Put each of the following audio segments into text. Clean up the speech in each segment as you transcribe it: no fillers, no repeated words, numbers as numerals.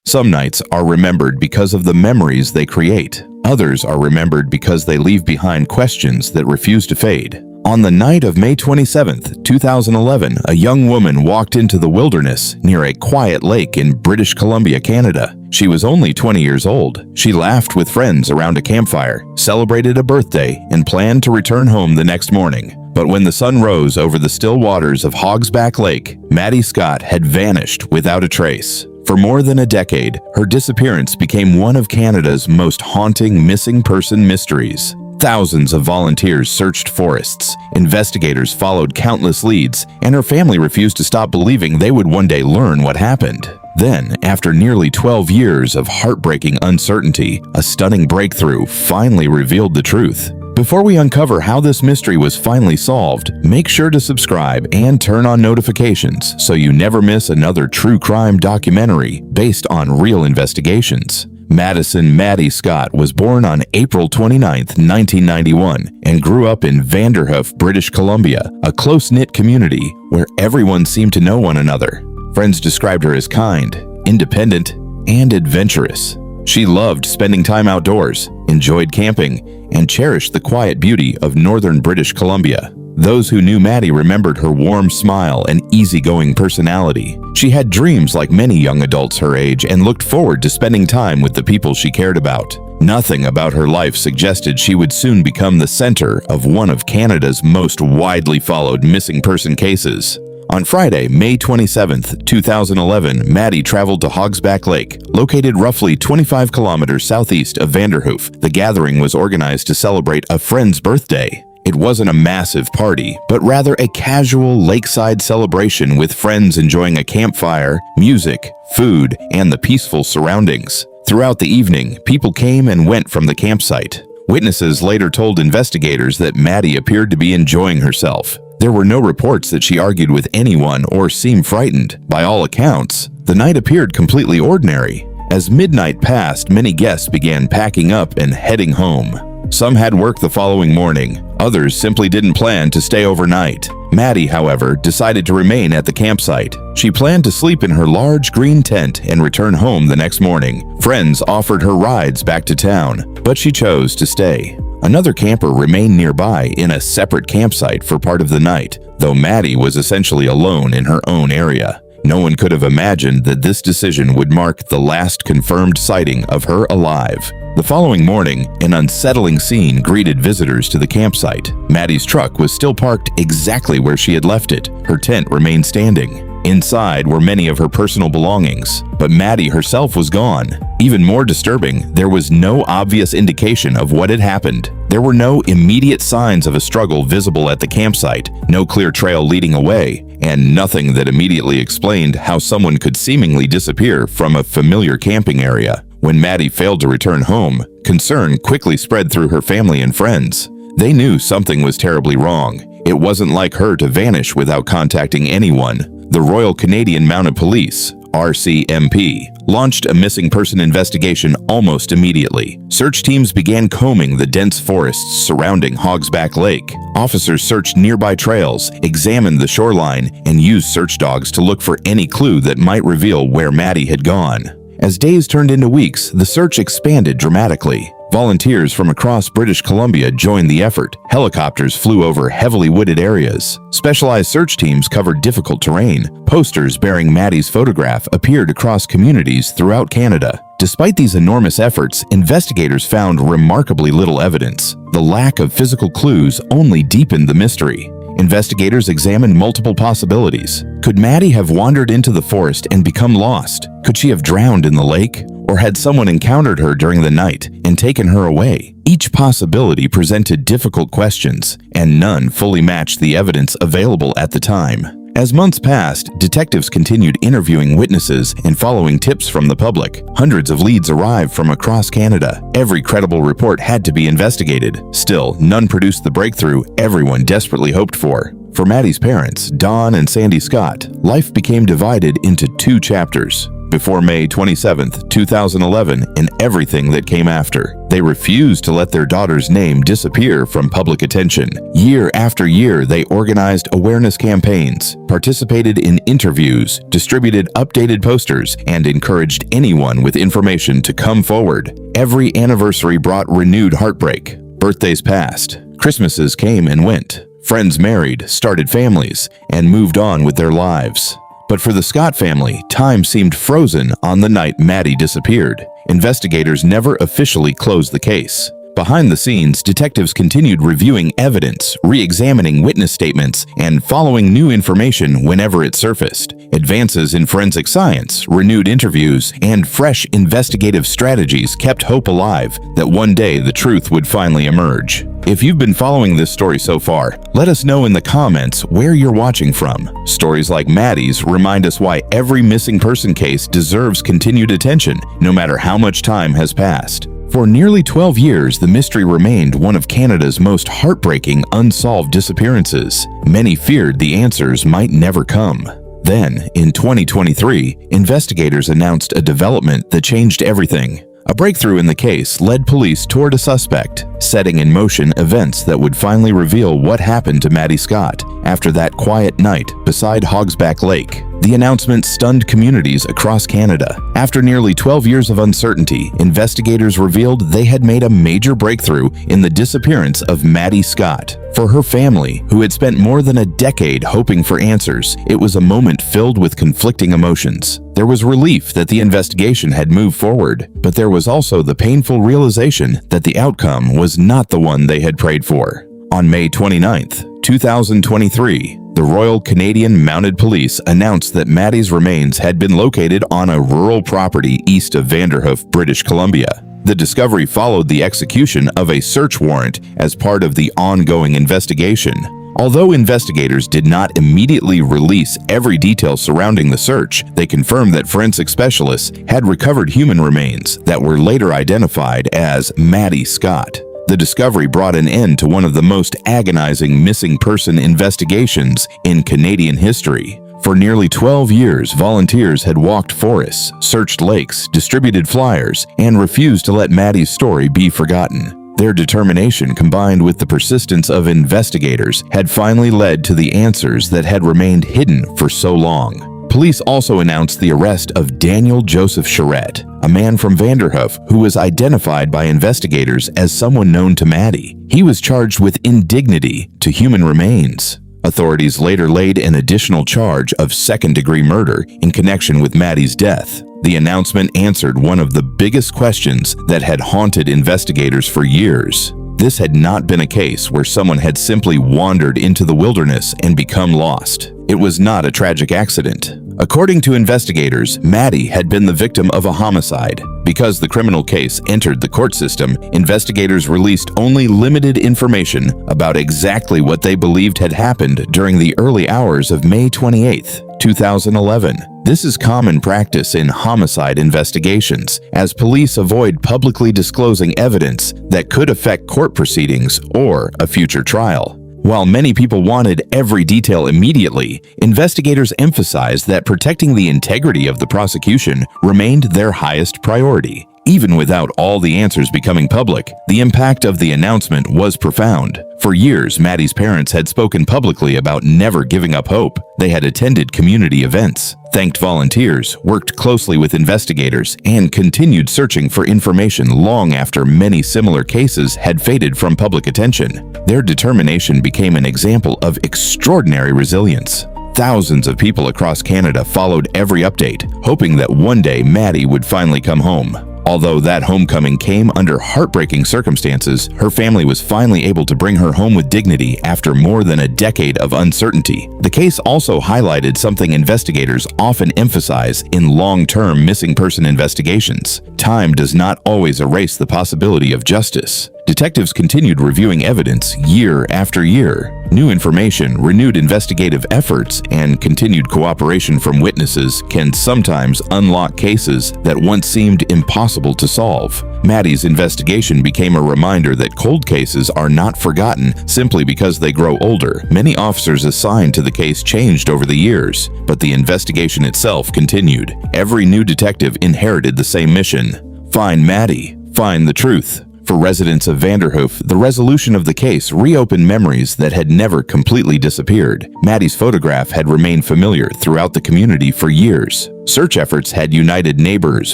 Some nights are remembered because of the memories they create. Others are remembered because they leave behind questions that refuse to fade. On the night of May 27, 2011, a young woman walked into the wilderness near a quiet lake in British Columbia, Canada. She was only 20 years old. She laughed with friends around a campfire, celebrated a birthday, and planned to return home the next morning. But when the sun rose over the still waters of Hogsback Lake, Maddy Scott had vanished without a trace. For more than a decade, her disappearance became one of Canada's most haunting missing person mysteries. Thousands of volunteers searched forests, investigators followed countless leads, and her family refused to stop believing they would one day learn what happened. Then, after nearly 12 years of heartbreaking uncertainty, a stunning breakthrough finally revealed the truth. Before we uncover how this mystery was finally solved, make sure to subscribe and turn on notifications so you never miss another true crime documentary based on real investigations. Maddy Scott was born on April 29, 1991, and grew up in Vanderhoof, British Columbia, a close-knit community where everyone seemed to know one another. Friends described her as kind, independent, and adventurous. She loved spending time outdoors, enjoyed camping, and cherished the quiet beauty of northern British Columbia. Those who knew Maddy remembered her warm smile and easygoing personality. She had dreams like many young adults her age and looked forward to spending time with the people she cared about. Nothing about her life suggested she would soon become the center of one of Canada's most widely followed missing person cases. On Friday, May 27, 2011, Maddy traveled to Hogsback Lake, located roughly 25 kilometers southeast of Vanderhoof. The gathering was organized to celebrate a friend's birthday. It wasn't a massive party, but rather a casual lakeside celebration with friends enjoying a campfire, music, food, and the peaceful surroundings. Throughout the evening, people came and went from the campsite. Witnesses later told investigators that Maddy appeared to be enjoying herself. There were no reports that she argued with anyone or seemed frightened. By all accounts, the night appeared completely ordinary. As midnight passed, many guests began packing up and heading home. Some had work the following morning. Others simply didn't plan to stay overnight. Maddy, however, decided to remain at the campsite. She planned to sleep in her large green tent and return home the next morning. Friends offered her rides back to town, but she chose to stay. Another camper remained nearby in a separate campsite for part of the night, though Maddy was essentially alone in her own area. No one could have imagined that this decision would mark the last confirmed sighting of her alive. The following morning, an unsettling scene greeted visitors to the campsite. Maddy's truck was still parked exactly where she had left it. Her tent remained standing. Inside were many of her personal belongings, but Maddy herself was gone. Even more disturbing, there was no obvious indication of what had happened. There were no immediate signs of a struggle visible at the campsite, no clear trail leading away, and nothing that immediately explained how someone could seemingly disappear from a familiar camping area. When Maddy failed to return home, concern quickly spread through her family and friends. They knew something was terribly wrong. It wasn't like her to vanish without contacting anyone. The Royal Canadian Mounted Police, RCMP, launched a missing person investigation almost immediately. Search teams began combing the dense forests surrounding Hogsback Lake. Officers searched nearby trails, examined the shoreline, and used search dogs to look for any clue that might reveal where Maddy had gone. As days turned into weeks, the search expanded dramatically. Volunteers from across British Columbia joined the effort. Helicopters flew over heavily wooded areas. Specialized search teams covered difficult terrain. Posters bearing Maddy's photograph appeared across communities throughout Canada. Despite these enormous efforts, investigators found remarkably little evidence. The lack of physical clues only deepened the mystery. Investigators examined multiple possibilities. Could Maddy have wandered into the forest and become lost? Could she have drowned in the lake? Or had someone encountered her during the night and taken her away? Each possibility presented difficult questions, and none fully matched the evidence available at the time. As months passed, detectives continued interviewing witnesses and following tips from the public. Hundreds of leads arrived from across Canada. Every credible report had to be investigated. Still, none produced the breakthrough everyone desperately hoped for. For Maddy's parents, Don and Sandy Scott, life became divided into two chapters. before May 27, 2011, and everything that came after. They refused to let their daughter's name disappear from public attention. Year after year, they organized awareness campaigns, participated in interviews, distributed updated posters, and encouraged anyone with information to come forward. Every anniversary brought renewed heartbreak. Birthdays passed. Christmases came and went. Friends married, started families, and moved on with their lives. But for the Scott family, time seemed frozen on the night Maddy disappeared. Investigators never officially closed the case. Behind the scenes, detectives continued reviewing evidence, re-examining witness statements, and following new information whenever it surfaced. Advances in forensic science, renewed interviews, and fresh investigative strategies kept hope alive that one day the truth would finally emerge. If you've been following this story so far, let us know in the comments where you're watching from. Stories like Maddy's remind us why every missing person case deserves continued attention, no matter how much time has passed. For nearly 12 years, the mystery remained one of Canada's most heartbreaking unsolved disappearances. Many feared the answers might never come. Then, in 2023, investigators announced a development that changed everything. A breakthrough in the case led police toward a suspect, setting in motion events that would finally reveal what happened to Maddy Scott after that quiet night beside Hogsback Lake. The announcement stunned communities across Canada. After nearly 12 years of uncertainty, investigators revealed they had made a major breakthrough in the disappearance of Maddy Scott. For her family, who had spent more than a decade hoping for answers, it was a moment filled with conflicting emotions. There was relief that the investigation had moved forward, but there was also the painful realization that the outcome was not the one they had prayed for. On May 29, 2023, the Royal Canadian Mounted Police announced that Maddy's remains had been located on a rural property east of Vanderhoof, British Columbia. The discovery followed the execution of a search warrant as part of the ongoing investigation. Although investigators did not immediately release every detail surrounding the search, they confirmed that forensic specialists had recovered human remains that were later identified as Maddy Scott. The discovery brought an end to one of the most agonizing missing person investigations in Canadian history. For nearly 12 years, volunteers had walked forests, searched lakes, distributed flyers, and refused to let Maddy's story be forgotten. Their determination, combined with the persistence of investigators, had finally led to the answers that had remained hidden for so long. Police also announced the arrest of Daniel Joseph Charette, a man from Vanderhoof who was identified by investigators as someone known to Maddy. He was charged with indignity to human remains. Authorities later laid an additional charge of second-degree murder in connection with Maddy's death. The announcement answered one of the biggest questions that had haunted investigators for years. This had not been a case where someone had simply wandered into the wilderness and become lost. It was not a tragic accident. According to investigators, Maddy had been the victim of a homicide. Because the criminal case entered the court system, investigators released only limited information about exactly what they believed had happened during the early hours of May 28, 2011. This is common practice in homicide investigations, as police avoid publicly disclosing evidence that could affect court proceedings or a future trial. While many people wanted every detail immediately, investigators emphasized that protecting the integrity of the prosecution remained their highest priority. Even without all the answers becoming public, the impact of the announcement was profound. For years, Maddy's parents had spoken publicly about never giving up hope. They had attended community events, thanked volunteers, worked closely with investigators, and continued searching for information long after many similar cases had faded from public attention. Their determination became an example of extraordinary resilience. Thousands of people across Canada followed every update, hoping that one day Maddy would finally come home. Although that homecoming came under heartbreaking circumstances, her family was finally able to bring her home with dignity after more than a decade of uncertainty. The case also highlighted something investigators often emphasize in long-term missing person investigations. Time does not always erase the possibility of justice. Detectives continued reviewing evidence year after year. New information, renewed investigative efforts, and continued cooperation from witnesses can sometimes unlock cases that once seemed impossible to solve. Maddy's investigation became a reminder that cold cases are not forgotten simply because they grow older. Many officers assigned to the case changed over the years, but the investigation itself continued. Every new detective inherited the same mission: find Maddy, find the truth. For residents of Vanderhoof, the resolution of the case reopened memories that had never completely disappeared. Maddy's photograph had remained familiar throughout the community for years. Search efforts had united neighbors,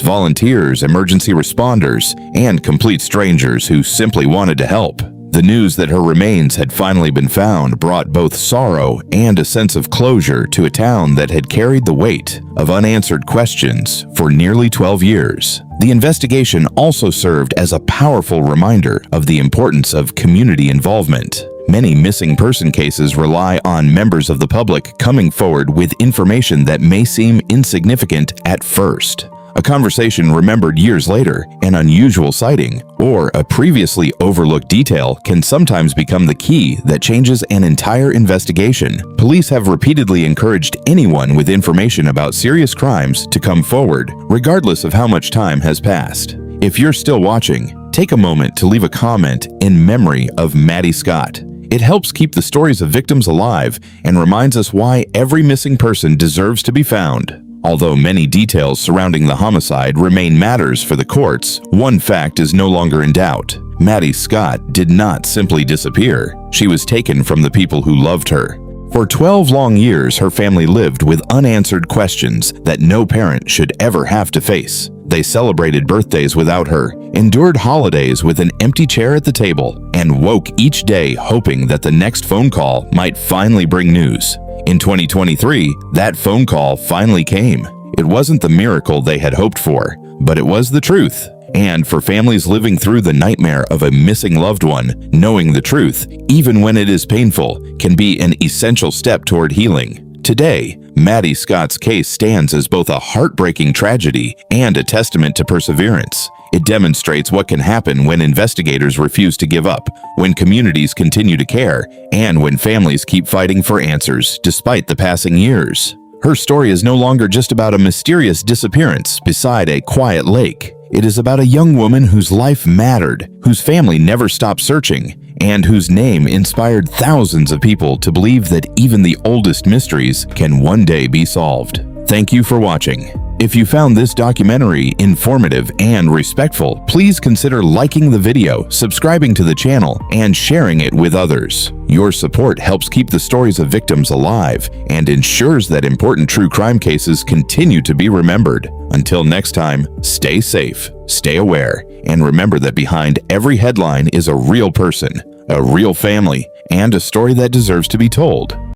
volunteers, emergency responders, and complete strangers who simply wanted to help. The news that her remains had finally been found brought both sorrow and a sense of closure to a town that had carried the weight of unanswered questions for nearly 12 years. The investigation also served as a powerful reminder of the importance of community involvement. Many missing person cases rely on members of the public coming forward with information that may seem insignificant at first. A conversation remembered years later, an unusual sighting, or a previously overlooked detail can sometimes become the key that changes an entire investigation. Police have repeatedly encouraged anyone with information about serious crimes to come forward, regardless of how much time has passed. If you're still watching, take a moment to leave a comment in memory of Maddy Scott. It helps keep the stories of victims alive and reminds us why every missing person deserves to be found. Although many details surrounding the homicide remain matters for the courts, one fact is no longer in doubt. Maddy Scott did not simply disappear. She was taken from the people who loved her. For 12 long years, her family lived with unanswered questions that no parent should ever have to face. They celebrated birthdays without her, endured holidays with an empty chair at the table, and woke each day hoping that the next phone call might finally bring news. In 2023, that phone call finally came. It wasn't the miracle they had hoped for, but it was the truth. And for families living through the nightmare of a missing loved one, knowing the truth, even when it is painful, can be an essential step toward healing. Today, Maddy Scott's case stands as both a heartbreaking tragedy and a testament to perseverance. It demonstrates what can happen when investigators refuse to give up, when communities continue to care, and when families keep fighting for answers despite the passing years. Her story is no longer just about a mysterious disappearance beside a quiet lake. It is about a young woman whose life mattered, whose family never stopped searching, and whose name inspired thousands of people to believe that even the oldest mysteries can one day be solved. Thank you for watching. If you found this documentary informative and respectful, please consider liking the video, subscribing to the channel, and sharing it with others. Your support helps keep the stories of victims alive and ensures that important true crime cases continue to be remembered. Until next time, stay safe, stay aware, and remember that behind every headline is a real person, a real family, and a story that deserves to be told.